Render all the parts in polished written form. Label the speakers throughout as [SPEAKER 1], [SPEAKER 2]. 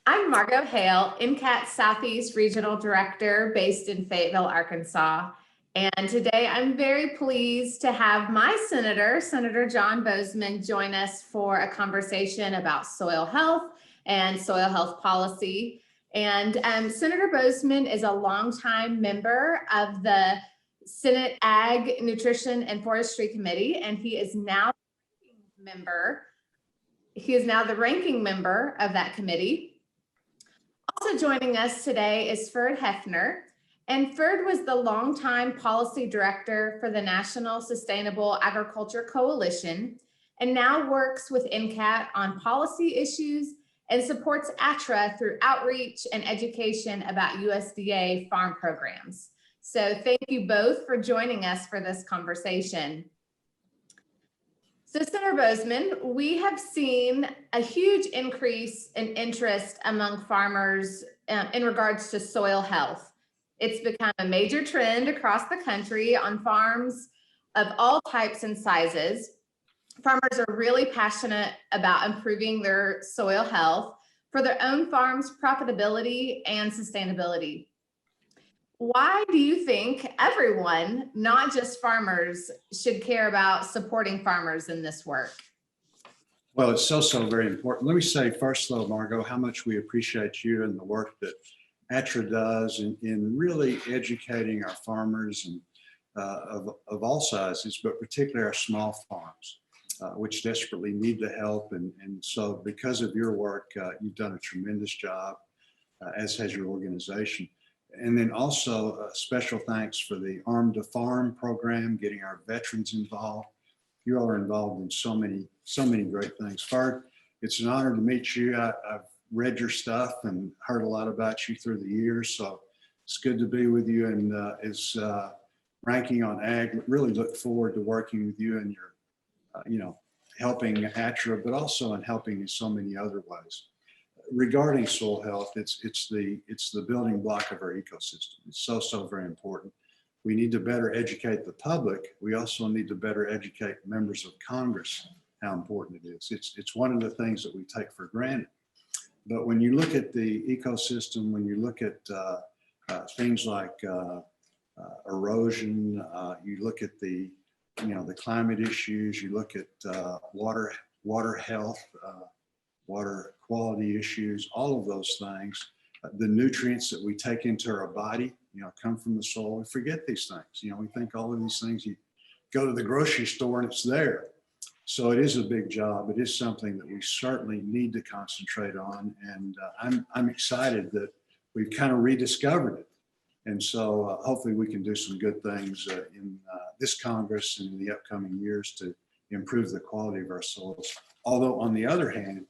[SPEAKER 1] I'm Margo Hale, NCAT Southeast Regional Director based in Fayetteville, Arkansas. And today I'm very pleased to have my senator, Senator John Boozman, join us for a conversation about soil health and soil health policy. And Senator Boozman is a longtime member of the Senate Ag, Nutrition, and Forestry Committee, and he is now the ranking member of that committee. Also joining us today is Ferd Hoefner, and Ferd was the longtime policy director for the National Sustainable Agriculture Coalition, and now works with NCAT on policy issues and supports ATTRA through outreach and education about USDA farm programs. So thank you both for joining us for this conversation. So Senator Boozman, we have seen a huge increase in interest among farmers in regards to soil health. It's become a major trend across the country on farms of all types and sizes. Farmers are really passionate about improving their soil health for their own farm's profitability and sustainability. Why do you think everyone, not just farmers, should care about supporting farmers in this work?
[SPEAKER 2] Well, it's so very important. Let me say first, though, Margo, how much we appreciate you and the work that ATTRA does in really educating our farmers and of all sizes, but particularly our small farms, which desperately need the help. And so because of your work, you've done a tremendous job, as has your organization. And then also special thanks for the Arm to Farm program, getting our veterans involved. You all are involved in so many great things. Ferd, it's an honor to meet you. I've read your stuff and heard a lot about you through the years, so it's good to be with you. And as ranking on ag, really look forward to working with you and your, helping ATTRA, but also in helping in so many other ways. Regarding soil health, it's the building block of our ecosystem. It's so very important. We need to better educate the public. We also need to better educate members of Congress how important it is. It's one of the things that we take for granted. But when you look at the ecosystem, when you look at things like erosion, you look at the climate issues, you look at water health, water quality issues, all of those things, the nutrients that we take into our body, come from the soil. We forget these things. We think all of these things, you go to the grocery store and it's there. So it is a big job. It is something that we certainly need to concentrate on. And I'm excited that we've kind of rediscovered it. And so hopefully we can do some good things in this Congress and in the upcoming years to improve the quality of our soils. Although on the other hand,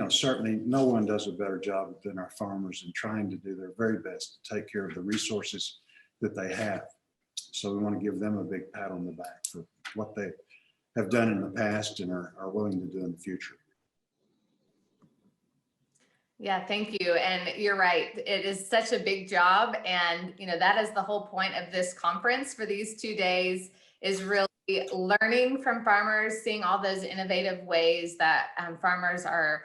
[SPEAKER 2] certainly no one does a better job than our farmers in trying to do their very best to take care of the resources that they have. So we want to give them a big pat on the back for what they have done in the past and are willing to do in the future.
[SPEAKER 1] Yeah, thank you. And you're right. It is such a big job. And, that is the whole point of this conference for these 2 days, is really learning from farmers, seeing all those innovative ways that farmers are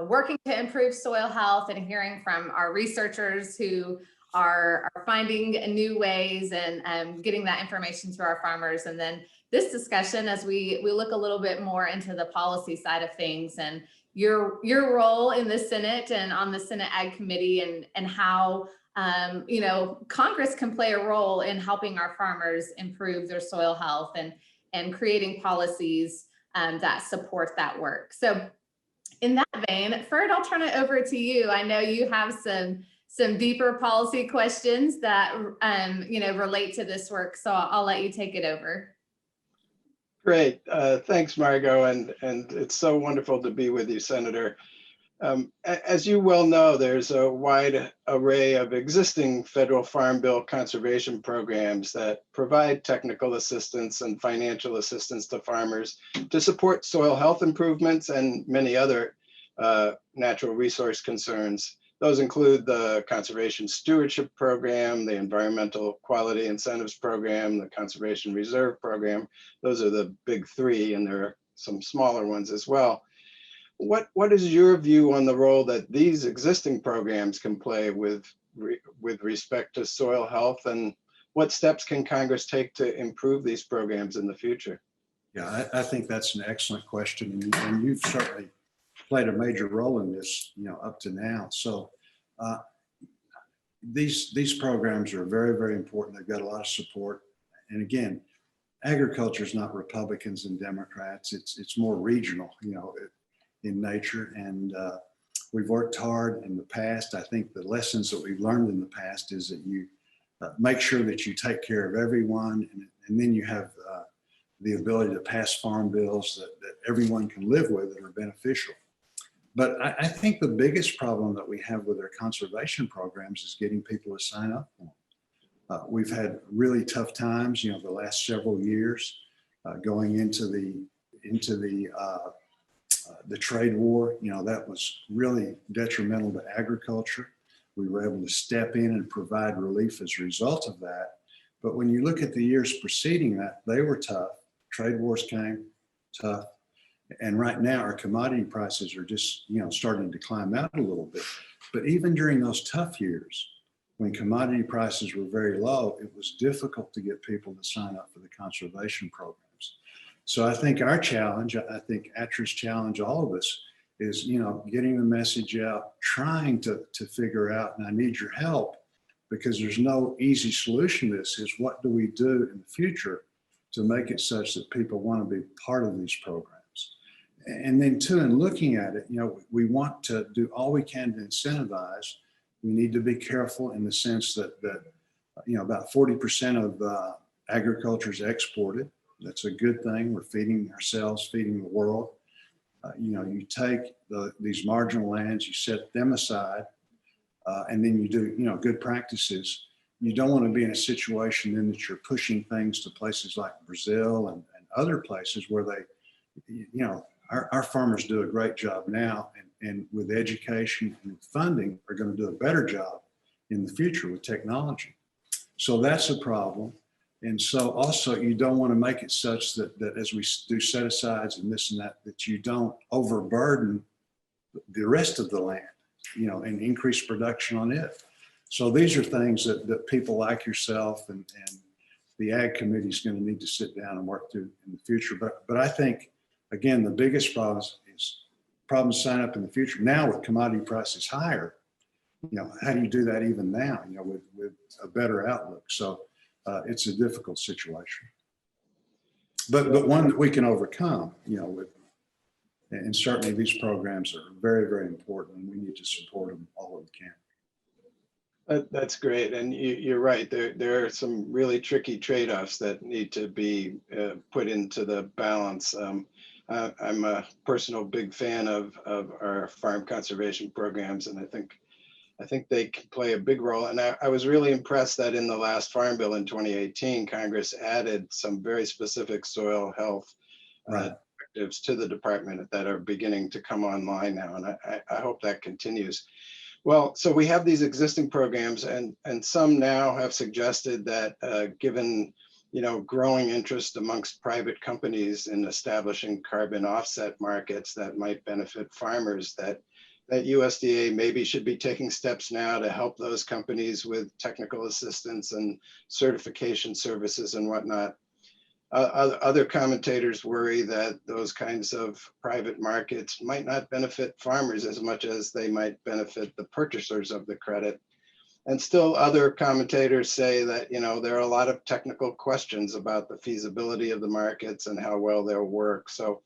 [SPEAKER 1] working to improve soil health, and hearing from our researchers who are finding new ways and getting that information to our farmers. And then this discussion, as we look a little bit more into the policy side of things and your role in the Senate and on the Senate Ag Committee, and how Congress can play a role in helping our farmers improve their soil health and creating policies that support that work. So in that vein, Ferd, I'll turn it over to you. I know you have some deeper policy questions that relate to this work, so I'll let you take it over.
[SPEAKER 3] Great, thanks, Margo, and it's so wonderful to be with you, Senator. As you well know, there's a wide array of existing federal Farm Bill conservation programs that provide technical assistance and financial assistance to farmers to support soil health improvements and many other natural resource concerns. Those include the Conservation Stewardship Program, the Environmental Quality Incentives Program, the Conservation Reserve Program. Those are the big three, and there are some smaller ones as well. What is your view on the role that these existing programs can play with respect to soil health, and what steps can Congress take to improve these programs in the future?
[SPEAKER 2] Yeah, I think that's an excellent question, and you've certainly played a major role in this, up to now. So these programs are very, very important. They've got a lot of support. And again, agriculture is not Republicans and Democrats. It's more regional, in nature. And we've worked hard in the past. I think the lessons that we've learned in the past is that you make sure that you take care of everyone, and then you have the ability to pass farm bills that everyone can live with that are beneficial. But I think the biggest problem that we have with our conservation programs is getting people to sign up for them. We've had really tough times, the last several years, going into the trade war. That was really detrimental to agriculture. We were able to step in and provide relief as a result of that. But when you look at the years preceding that, they were tough. Trade wars came, tough. And right now our commodity prices are just, starting to climb out a little bit. But even during those tough years, when commodity prices were very low, it was difficult to get people to sign up for the conservation programs. So I think our challenge, I think ATTRA's challenge, all of us, is, getting the message out, trying to figure out, and I need your help, because there's no easy solution to this, is what do we do in the future to make it such that people want to be part of these programs. And then too, in looking at it, we want to do all we can to incentivize. We need to be careful in the sense that about 40% of agriculture is exported. That's a good thing. We're feeding ourselves, feeding the world. You take these marginal lands, you set them aside, and then you do, good practices. You don't want to be in a situation then that you're pushing things to places like Brazil and other places where they, our farmers do a great job now, and with education and funding are going to do a better job in the future with technology. So that's a problem. And so also you don't want to make it such that as we do set asides and this and that you don't overburden the rest of the land, and increase production on it. So these are things that people like yourself and the Ag Committee is going to need to sit down and work through in the future. But I think, again, the biggest problem is problems sign up in the future. Now with commodity prices higher, how do you do that even now, with a better outlook? So it's a difficult situation, but one that we can overcome, and certainly these programs are very, very important, and we need to support them all that we can.
[SPEAKER 3] That's great. And you're right. There are some really tricky trade-offs that need to be put into the balance. I'm a personal big fan of our farm conservation programs, and I think they can play a big role. And I was really impressed that in the last Farm Bill in 2018, Congress added some very specific soil health directives to the department that are beginning to come online now. And I hope that continues. Well, so we have these existing programs, and some now have suggested that given growing interest amongst private companies in establishing carbon offset markets that might benefit farmers, that USDA maybe should be taking steps now to help those companies with technical assistance and certification services and whatnot. Other commentators worry that those kinds of private markets might not benefit farmers as much as they might benefit the purchasers of the credit. And still other commentators say that, there are a lot of technical questions about the feasibility of the markets and how well they'll work. So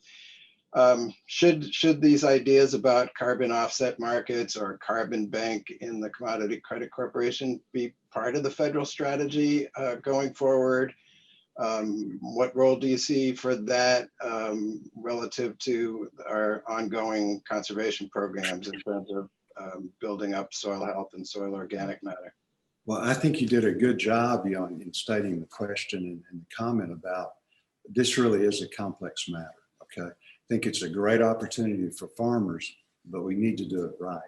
[SPEAKER 3] should these ideas about carbon offset markets or carbon bank in the Commodity Credit Corporation be part of the federal strategy going forward? What role do you see for that relative to our ongoing conservation programs in terms of building up soil health and soil organic matter?
[SPEAKER 2] Well, I think you did a good job in stating the question and the comment about this really is a complex matter, okay? I think it's a great opportunity for farmers, but we need to do it right.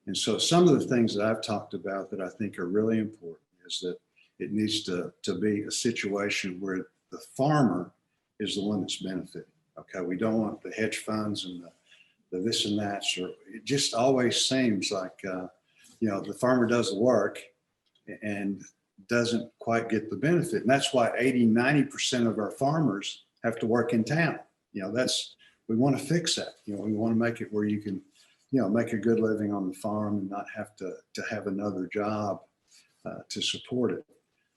[SPEAKER 2] And so some of the things that I've talked about that I think are really important is that it needs to be a situation where the farmer is the one that's benefiting. Okay, we don't want the hedge funds and the this and that's, or it just always seems like, you know, the farmer does the work and doesn't quite get the benefit. And that's why 80–90% of our farmers have to work in town. You know, we want to fix that. You know, we want to make it where you can, you know, make a good living on the farm and not have to have another job to support it.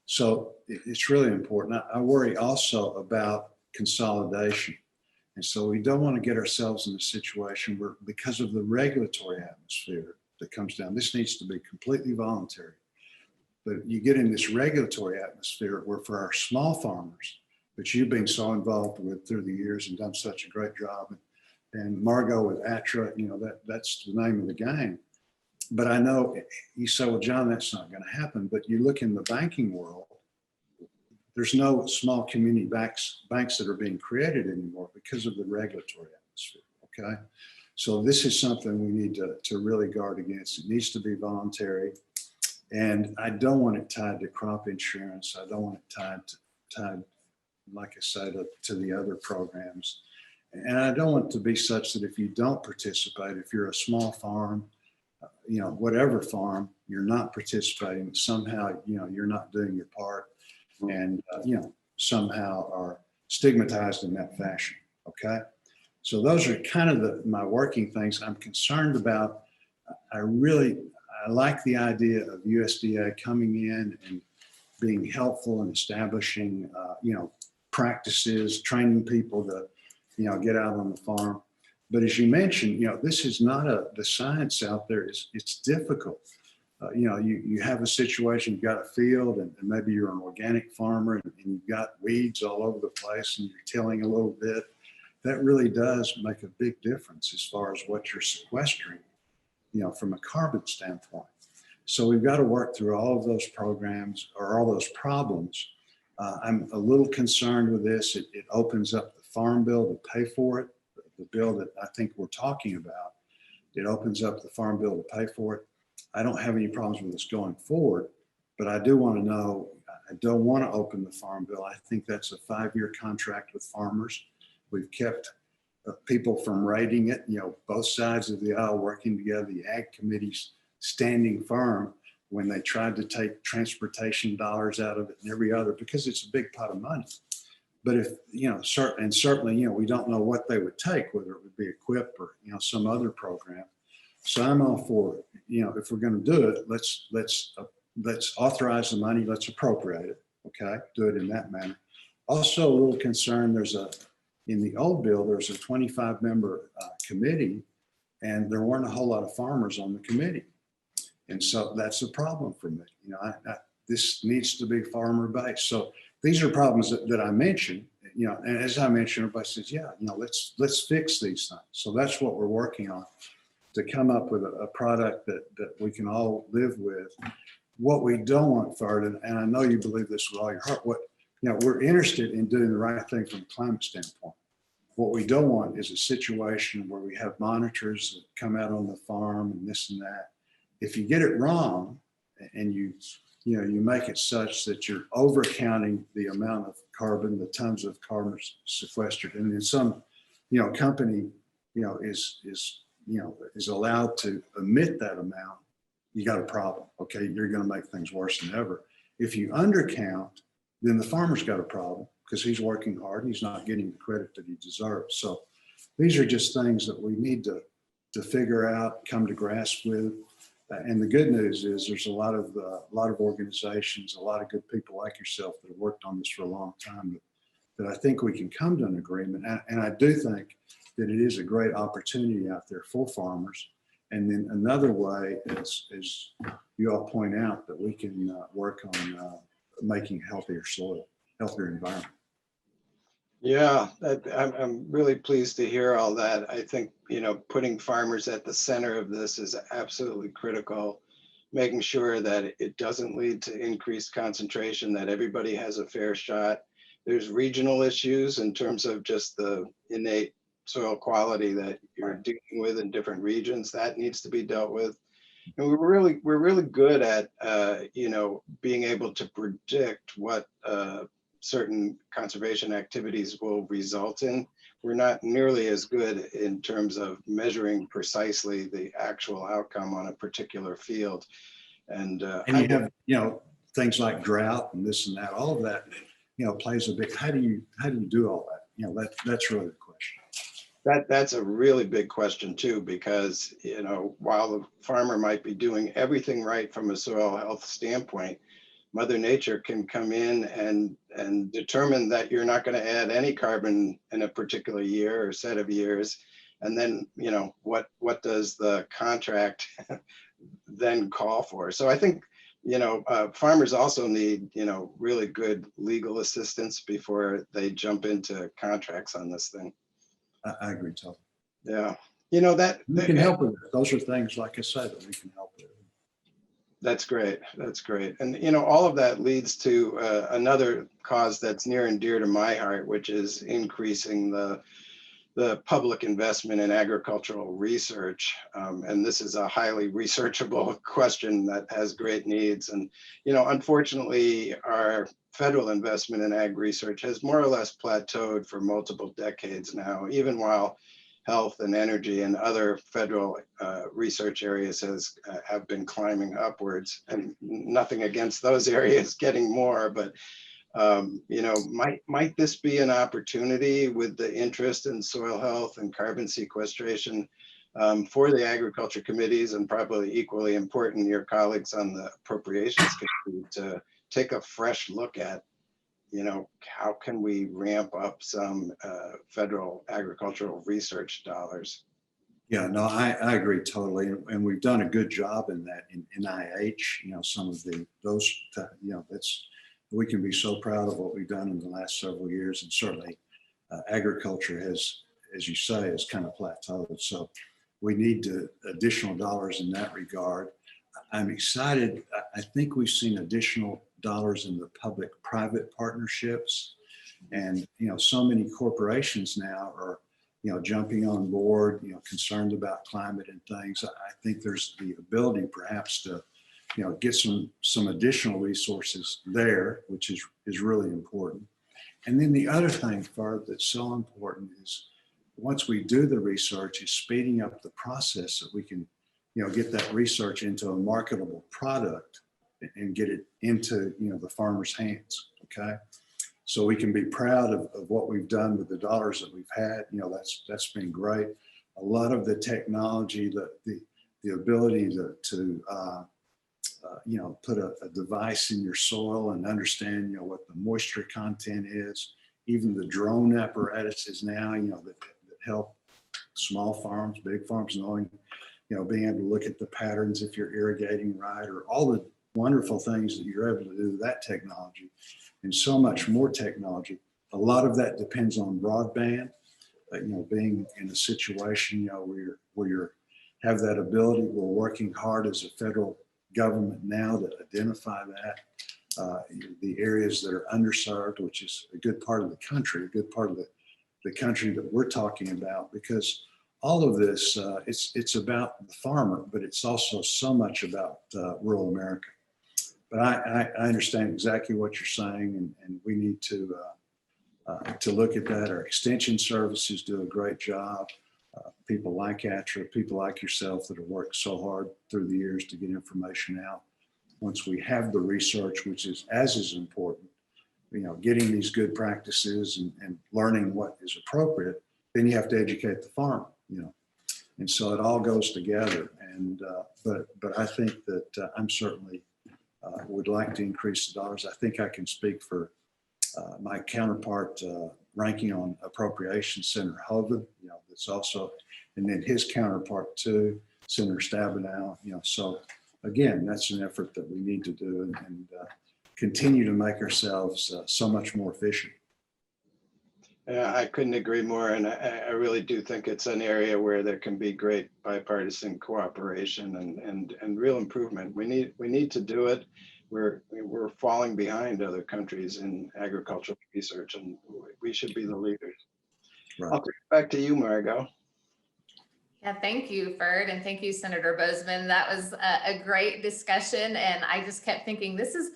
[SPEAKER 2] So it's really important. I worry also about consolidation. And so we don't want to get ourselves in a situation where, because of the regulatory atmosphere that comes down, this needs to be completely voluntary. But you get in this regulatory atmosphere where, for our small farmers, which you've been so involved with through the years and done such a great job, and Margo with ATTRA, you know, that's the name of the game. But I know you say, well, John, that's not going to happen. But you look in the banking world, there's no small community banks that are being created anymore because of the regulatory atmosphere. Okay. So this is something we need to really guard against. It needs to be voluntary. And I don't want it tied to crop insurance. I don't want it tied, like I said, to the other programs. And I don't want it to be such that if you don't participate, if you're a small farm, you know, whatever farm, you're not participating, somehow, you know, you're not doing your part, and, you know, somehow are stigmatized in that fashion. Okay. So those are kind of my working things I'm concerned about. I like the idea of USDA coming in and being helpful in establishing, you know, practices, training people to, you know, get out on the farm. But as you mentioned, you know, this is not the science out there. It's difficult. You know, you have a situation, you've got a field, and maybe you're an organic farmer, and you've got weeds all over the place, and you're tilling a little bit. That really does make a big difference as far as what you're sequestering, you know, from a carbon standpoint. So we've got to work through all of those programs, or all those problems. I'm a little concerned with this. It opens up the farm bill to pay for it. The bill that I think we're talking about, it opens up the farm bill to pay for it. I don't have any problems with this going forward, but I do want to know, I don't want to open the farm bill. I think that's a 5-year contract with farmers. We've kept people from writing it, you know, both sides of the aisle working together, the ag committees standing firm when they tried to take transportation dollars out of it and every other, because it's a big pot of money. But if, you know, certainly, you know, we don't know what they would take, whether it would be EQIP or, you know, some other program. So I'm all for it. You know, if we're going to do it, let's authorize the money, let's appropriate it. Okay, do it in that manner. Also, a little concern. In the old bill, there's a 25-member committee, and there weren't a whole lot of farmers on the committee, and so that's a problem for me. You know, this needs to be farmer based. So these are problems that I mentioned, you know, and as I mentioned, everybody says, yeah, you know, let's fix these things. So that's what we're working on, to come up with a product that we can all live with. What we don't want, Ferd, and I know you believe this with all your heart, you know, we're interested in doing the right thing from a climate standpoint. What we don't want is a situation where we have monitors that come out on the farm and this and that. If you get it wrong and you make it such that you're overcounting the amount of carbon, the tons of carbon sequestered, and then some, you know, company, you know, is allowed to emit that amount, you got a problem. Okay, you're going to make things worse than ever. If you undercount, then the farmer's got a problem because he's working hard and he's not getting the credit that he deserves. So these are just things that we need to figure out, come to grasp with. And the good news is there's a lot of organizations, a lot of good people like yourself that have worked on this for a long time that I think we can come to an agreement. And I do think that it is a great opportunity out there for farmers. And then another way, as you all point out, that we can work on making healthier soil, healthier environment.
[SPEAKER 3] Yeah, I'm really pleased to hear all that. I think, you know, putting farmers at the center of this is absolutely critical, making sure that it doesn't lead to increased concentration, that everybody has a fair shot. There's regional issues in terms of just the innate soil quality that you're dealing with in different regions. That needs to be dealt with. And we're really good at, you know, being able to predict what certain conservation activities will result in. we're not nearly as good in terms of measuring precisely the actual outcome on a particular field. And
[SPEAKER 2] you have, you know, things like drought and this and that, all of that, you know, plays a big, how do you do all that? You know, that's really the question.
[SPEAKER 3] That's a really big question too, because, you know, while the farmer might be doing everything right from a soil health standpoint, Mother Nature can come in and determine that you're not going to add any carbon in a particular year or set of years. And then, you know, what does the contract then call for? So I think, you know, farmers also need, you know, really good legal assistance before they jump into contracts on this thing.
[SPEAKER 2] I agree totally.
[SPEAKER 3] Yeah. You know,
[SPEAKER 2] we can help with it. Those are things, like I said, that we can help with.
[SPEAKER 3] That's great. That's great. And, you know, all of that leads to another cause that's near and dear to my heart, which is increasing the public investment in agricultural research. And this is a highly researchable question that has great needs. And, you know, unfortunately, our federal investment in ag research has more or less plateaued for multiple decades now, even while health and energy and other federal research areas have been climbing upwards, and nothing against those areas getting more, but you know, might this be an opportunity with the interest in soil health and carbon sequestration for the agriculture committees, and probably equally important, your colleagues on the appropriations committee, to take a fresh look at, you know, how can we ramp up some federal agricultural research dollars?
[SPEAKER 2] Yeah, no, I agree totally. And we've done a good job in that in NIH, you know, some of those, you know, we can be so proud of what we've done in the last several years. And certainly agriculture has, as you say, has kind of plateaued. So we need additional dollars in that regard. I'm excited. I think we've seen additional dollars in the public-private partnerships, and you know, so many corporations now are, you know, jumping on board, you know, concerned about climate and things. I think there's the ability perhaps to, you know, get some additional resources there, which is really important. And then the other thing, Ferd, that's so important is once we do the research, is speeding up the process so we can, you know, get that research into a marketable product and get it into, you know, the farmer's hands. Okay. So we can be proud of what we've done with the dollars that we've had. You know, that's been great. A lot of the technology, the ability to you know, put a device in your soil and understand, you know, what the moisture content is. Even the drone apparatuses now, you know, that help small farms, big farms, knowing, you know, being able to look at the patterns if you're irrigating right, or all the wonderful things that you're able to do with that technology, and so much more technology. A lot of that depends on broadband, you know, being in a situation, you know, where you have that ability. We're working hard as a federal government now to identify that, the areas that are underserved, which is a good part of the country, a good part of the country that we're talking about, because all of this, it's about the farmer, but it's also so much about rural America. But I understand exactly what you're saying, and we need to look at that. Our extension services do a great job. People like ATTRA, people like yourself that have worked so hard through the years to get information out. Once we have the research, which is as important, you know, getting these good practices and learning what is appropriate, then you have to educate the farmer, you know. And so it all goes together. And but I think that I'm certainly would like to increase the dollars. I think I can speak for my counterpart ranking on appropriations, Senator Hoefner, you know, that's also, and then his counterpart too, Senator Stabenow, you know. So again, that's an effort that we need to do and continue to make ourselves so much more efficient.
[SPEAKER 3] Yeah, I couldn't agree more. And I really do think it's an area where there can be great bipartisan cooperation and real improvement. We need to do it. We're falling behind other countries in agricultural research, and we should be the leaders. Right. I'll turn it back to you, Margo.
[SPEAKER 1] Yeah, thank you, Ferd, and thank you, Senator Boozman. That was a great discussion, and I just kept thinking, this is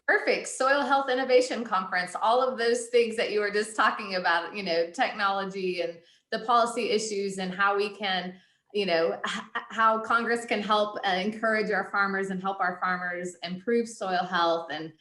[SPEAKER 1] perfect. Soil Health Innovation Conference, all of those things that you were just talking about, technology and the policy issues and how we can, how Congress can help encourage our farmers and help our farmers improve soil health, and,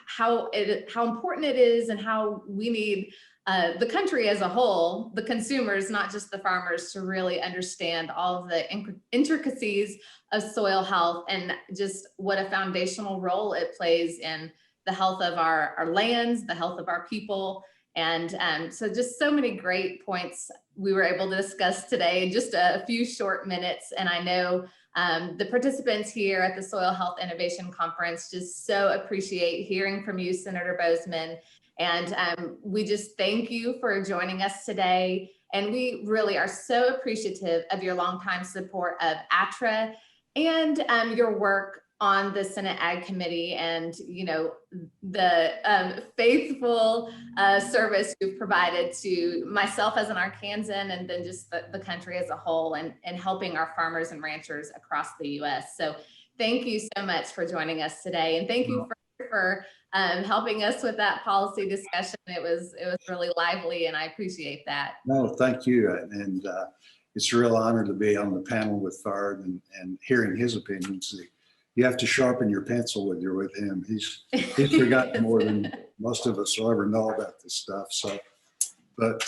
[SPEAKER 1] how important it is, and how we need the country as a whole, the consumers, not just the farmers, to really understand all of the intricacies of soil health and just what a foundational role it plays in the health of our lands, the health of our people. And so just so many great points we were able to discuss today in just a few short minutes. And I know the participants here at the Soil Health Innovation Conference just so appreciate hearing from you, Senator Boozman. And we just thank you for joining us today. And we really are so appreciative of your longtime support of ATTRA and your work on the Senate Ag Committee, and the faithful service you've provided to myself as an Arkansan, and then just the country as a whole, and helping our farmers and ranchers across the U.S. So thank you so much for joining us today, and thank you for helping us with that policy discussion. It was really lively, and I appreciate that.
[SPEAKER 2] No, thank you. And it's a real honor to be on the panel with Ferd and hearing his opinions. You have to sharpen your pencil when you're with him. He's forgotten more than most of us will ever know about this stuff. So, but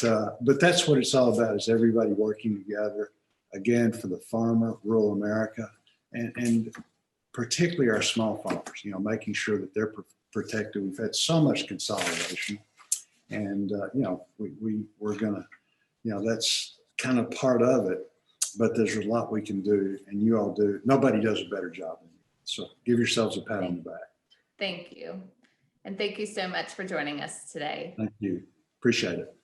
[SPEAKER 2] that's what it's all about, is everybody working together, again, for the farmer, rural America, and particularly our small farmers, making sure that they're protected. We've had so much consolidation, and we're gonna, that's kind of part of it, but there's a lot we can do, and you all do. Nobody does a better job than you. So give yourselves a pat on the back.
[SPEAKER 1] Thank you. And thank you so much for joining us today.
[SPEAKER 2] Thank you. Appreciate it.